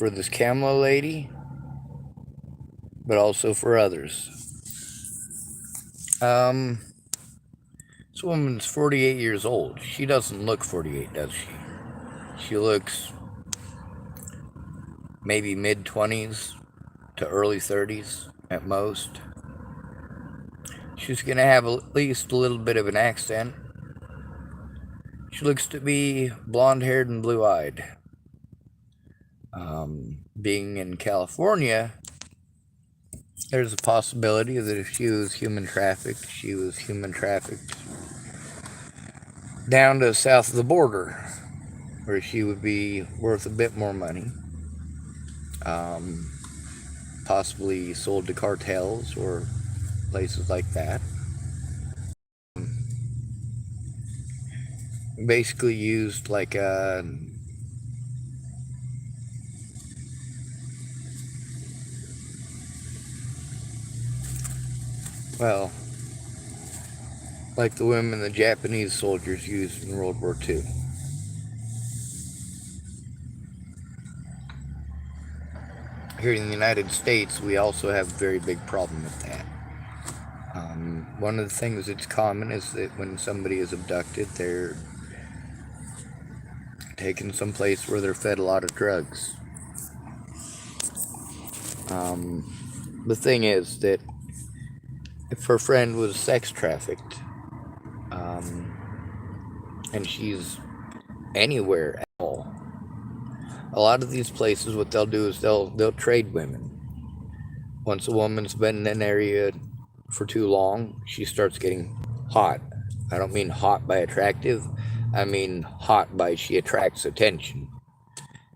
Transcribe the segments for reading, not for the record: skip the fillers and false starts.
for this camela lady, but also for others. Um, this woman's 48 years old. She doesn't look 48, does she? She looks maybe mid-20s to early 30s at most. She's going to have at least a little bit of an accent. She looks to be blonde-haired and blue-eyed. Being in California, there's a possibility that if she was human trafficked down to south of the border, where she would be worth a bit more money. Possibly sold to cartels or places like that. Basically used like a like the women the Japanese soldiers used in World War II. Here in the United States, we also have a very big problem with that. One of the things that's common is that when somebody is abducted, they're taken someplace where they're fed a lot of drugs. The thing is that if her friend was sex trafficked, and she's anywhere at all, a lot of these places, what they'll do is they'll trade women. Once a woman's been in an area for too long, she starts getting hot. I don't mean hot by attractive, I mean hot by she attracts attention.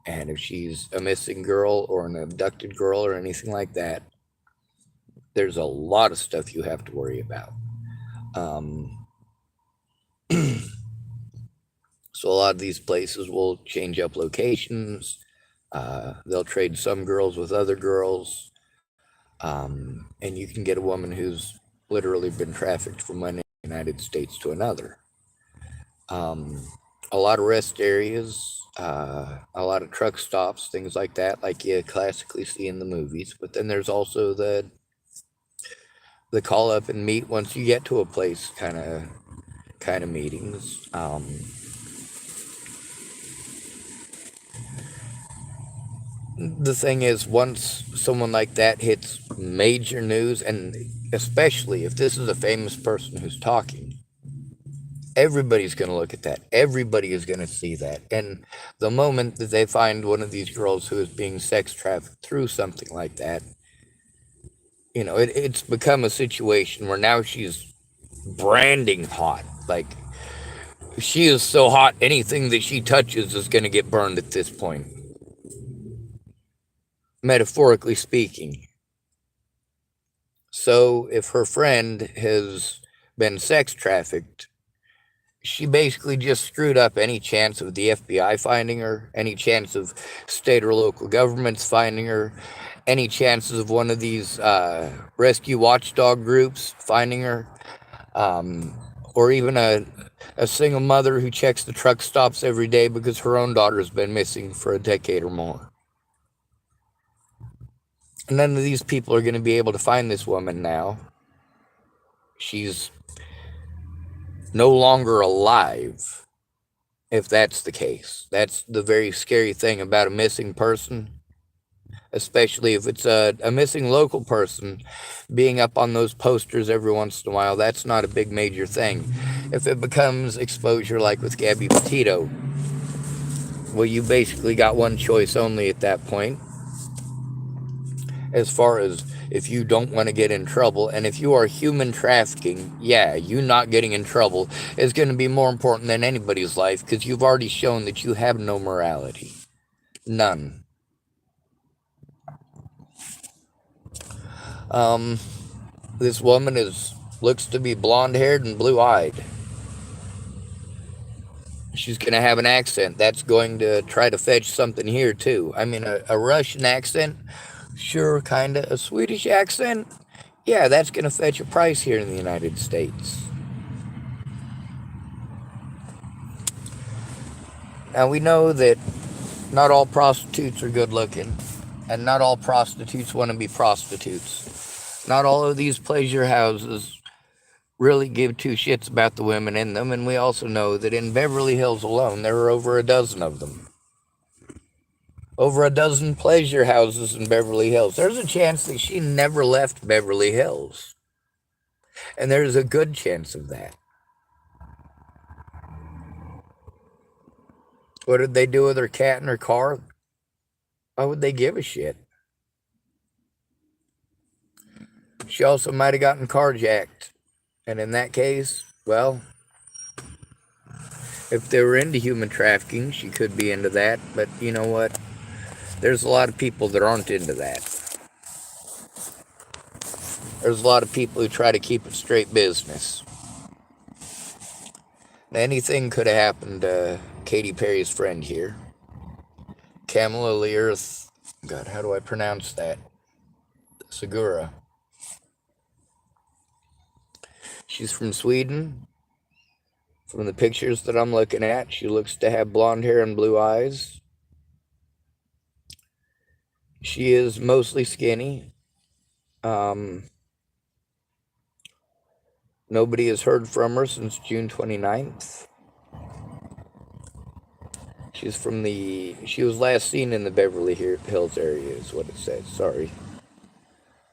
And if she's a missing girl or an abducted girl or anything like that, there's a lot of stuff you have to worry about. So a lot of these places will change up locations. They'll trade some girls with other girls. And you can get a woman who's literally been trafficked from one United States to another. A lot of rest areas, a lot of truck stops, things like that, like you classically see in the movies. But then there's also the call up and meet once you get to a place kind of meetings. The thing is, once someone like that hits major news, and especially if this is a famous person who's talking, everybody's going to look at that. Everybody is going to see that. And the moment that they find one of these girls who is being sex trafficked through something like that, it's become a situation where now she's branding hot. Like, she is so hot, anything that she touches is going to get burned at this point. Metaphorically speaking. So if her friend has been sex trafficked, she basically just screwed up any chance of the FBI finding her, any chance of state or local governments finding her, any chances of one of these rescue watchdog groups finding her, or even a single mother who checks the truck stops every day because her own daughter's been missing for a decade or more. None of these people are going to be able to find this woman now. She's no longer alive, if that's the case. That's the very scary thing about a missing person, especially if it's a missing local person. Being up on those posters every once in a while, that's not a big major thing. If it becomes exposure like with Gabby Petito, well, you basically got one choice only at that point. As far as if you don't want to get in trouble, and if you are human trafficking, you not getting in trouble is going to be more important than anybody's life, because you've already shown that you have no morality. None. This woman looks to be blonde-haired and blue-eyed. She's going to have an accent. That's going to try to fetch something here, too. I mean, a Russian accent, sure, kind of. A Swedish accent, that's going to fetch a price here in the United States. Now, we know that Not all prostitutes are good looking, and not all prostitutes want to be prostitutes. Not all of these pleasure houses really give two shits about the women in them, and we also know that in Beverly Hills alone, there are over a dozen of them. Over a dozen pleasure houses in Beverly Hills. There's a chance that she never left Beverly Hills. And there's a good chance of that. What did they do with her cat in her car? Why would they give a shit? She also might have gotten carjacked. And in that case, well, if they were into human trafficking, she could be into that. But you know what? There's a lot of people that aren't into that. There's a lot of people who try to keep it straight business. Anything could have happened to Katy Perry's friend here. Camela leierth... God, how do I pronounce that? Segura. She's from Sweden. From the pictures that I'm looking at, she looks to have blonde hair and blue eyes. She is mostly skinny. Nobody has heard from her since June 29th. She was last seen in the Beverly Hills area, is what it says. Sorry.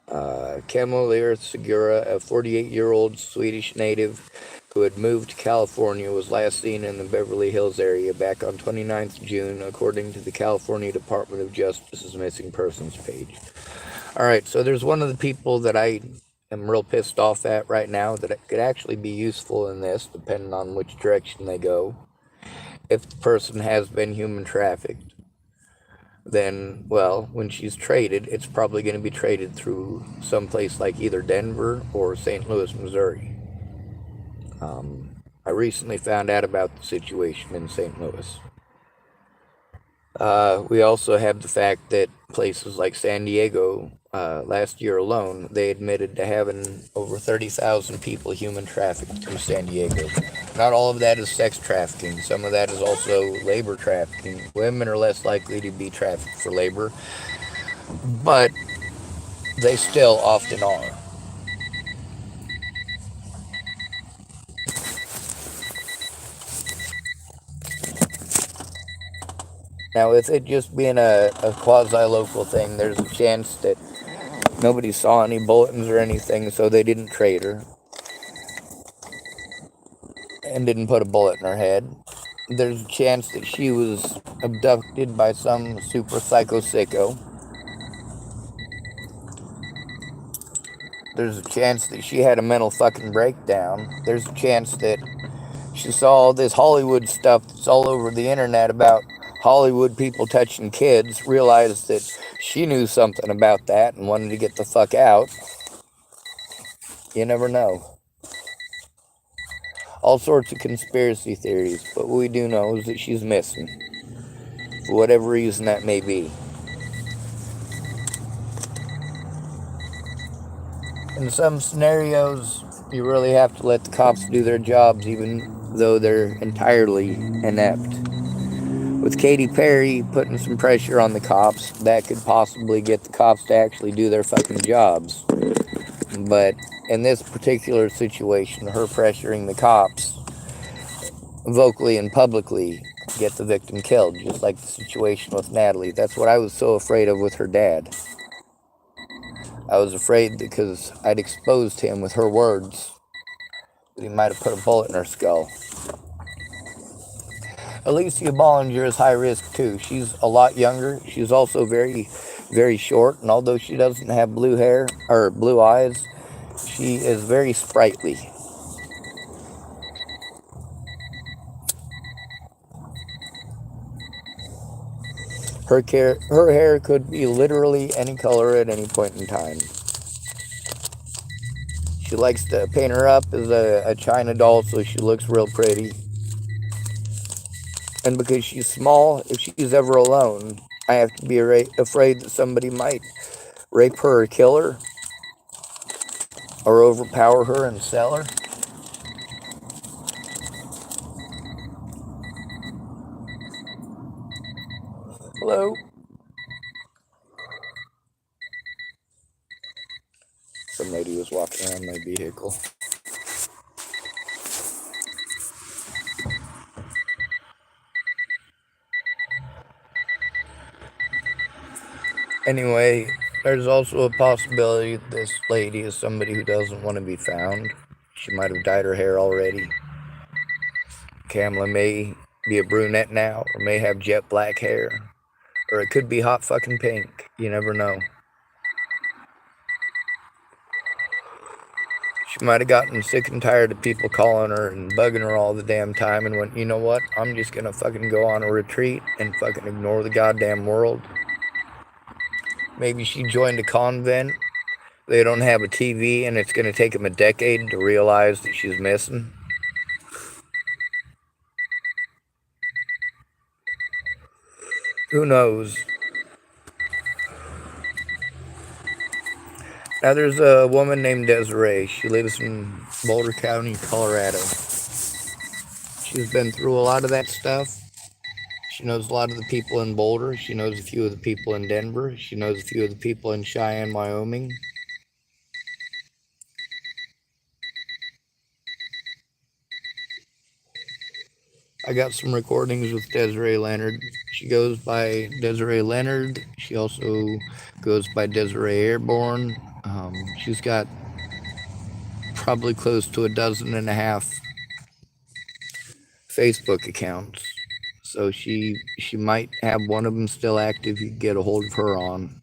Camela leierth-segura, a 48-year-old Swedish native who had moved to California, was last seen in the Beverly Hills area back on 29th June, according to the California Department of Justice's missing persons page. Alright, so there's one of the people that I am real pissed off at right now that could actually be useful in this, depending on which direction they go. If the person has been human trafficked, then, well, when she's traded, it's probably going to be traded through someplace like either Denver or St. Louis, Missouri. I recently found out about the situation in St. Louis. We also have the fact that places like San Diego, last year alone, they admitted to having over 30,000 people human trafficked through San Diego. Not all of that is sex trafficking. Some of that is also labor trafficking. Women are less likely to be trafficked for labor, but they still often are. Now, with it just being a quasi-local thing, there's a chance that nobody saw any bulletins or anything, so they didn't trade her and didn't put a bullet in her head. There's a chance that she was abducted by some super psycho sicko. There's a chance that she had a mental fucking breakdown. There's a chance that she saw all this Hollywood stuff that's all over the internet about Hollywood people touching kids, realized that she knew something about that and wanted to get the fuck out. You never know. All sorts of conspiracy theories, but what we do know is that she's missing, for whatever reason that may be. In some scenarios, you really have to let the cops do their jobs, even though they're entirely inept. With Katy Perry putting some pressure on the cops, that could possibly get the cops to actually do their fucking jobs. But in this particular situation, her pressuring the cops vocally and publicly get the victim killed, just like the situation with Natalie. That's what I was so afraid of with her dad. I was afraid because I'd exposed him with her words that he might have put a bullet in her skull. Alicia Bollinger is high risk too. She's a lot younger. She's also very, very short, and although she doesn't have blue hair or blue eyes, she is very sprightly. Her hair could be literally any color at any point in time. She likes to paint her up as a China doll so she looks real pretty. And because she's small, if she's ever alone, I have to be afraid that somebody might rape her or kill her, or overpower her and sell her. some lady was walking around my vehicle. Anyway, there's also a possibility that this lady is somebody who doesn't want to be found. She might have dyed her hair already. Camela may be a brunette now, or may have jet black hair. Or it could be hot fucking pink. You never know. She might have gotten sick and tired of people calling her and bugging her all the damn time and went, you know what? I'm just gonna fucking go on a retreat and fucking ignore the goddamn world. Maybe she joined a convent. They don't have a TV and it's gonna take them a decade to realize that she's missing. Who knows? Now there's a woman named Desiree. She lives in Boulder County, Colorado. She's been through a lot of that stuff. She knows a lot of the people in Boulder. She knows a few of the people in Denver. She knows a few of the people in Cheyenne, Wyoming. I got some recordings with Desiree Leonard. She goes by Desiree Leonard. She also goes by Desiree Airborne. She's got probably close to 12.5 Facebook accounts. So she might have one of them still active. You can get a hold of her on.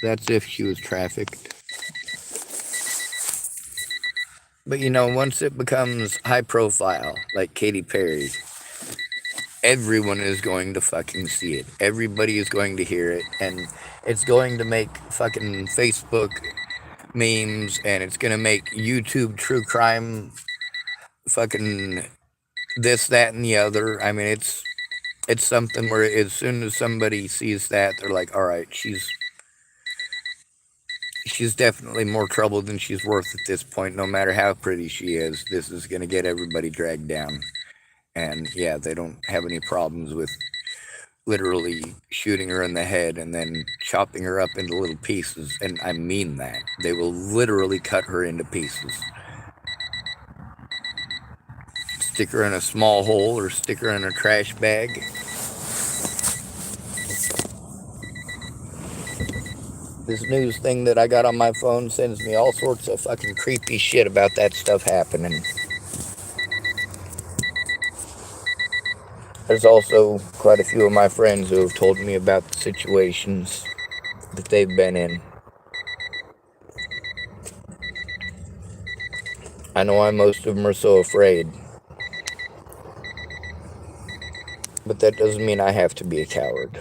That's if she was trafficked. But you know, once it becomes high profile, like Katy Perry, everyone is going to fucking see it. Everybody is going to hear it. And it's going to make fucking Facebook memes, and it's going to make YouTube true crime fucking this, that, and the other. I mean, it's something where as soon as somebody sees that, they're like, all right, she's definitely more trouble than she's worth at this point. No matter how pretty she is, this is going to get everybody dragged down. And yeah, they don't have any problems with literally shooting her in the head and then chopping her up into little pieces. And I mean that. They will literally cut her into pieces. Stick her in a small hole or stick her in a trash bag. This news thing that I got on my phone sends me all sorts of fucking creepy shit about that stuff happening. There's also quite a few of my friends who have told me about the situations that they've been in. I know why most of them are so afraid. But that doesn't mean I have to be a coward.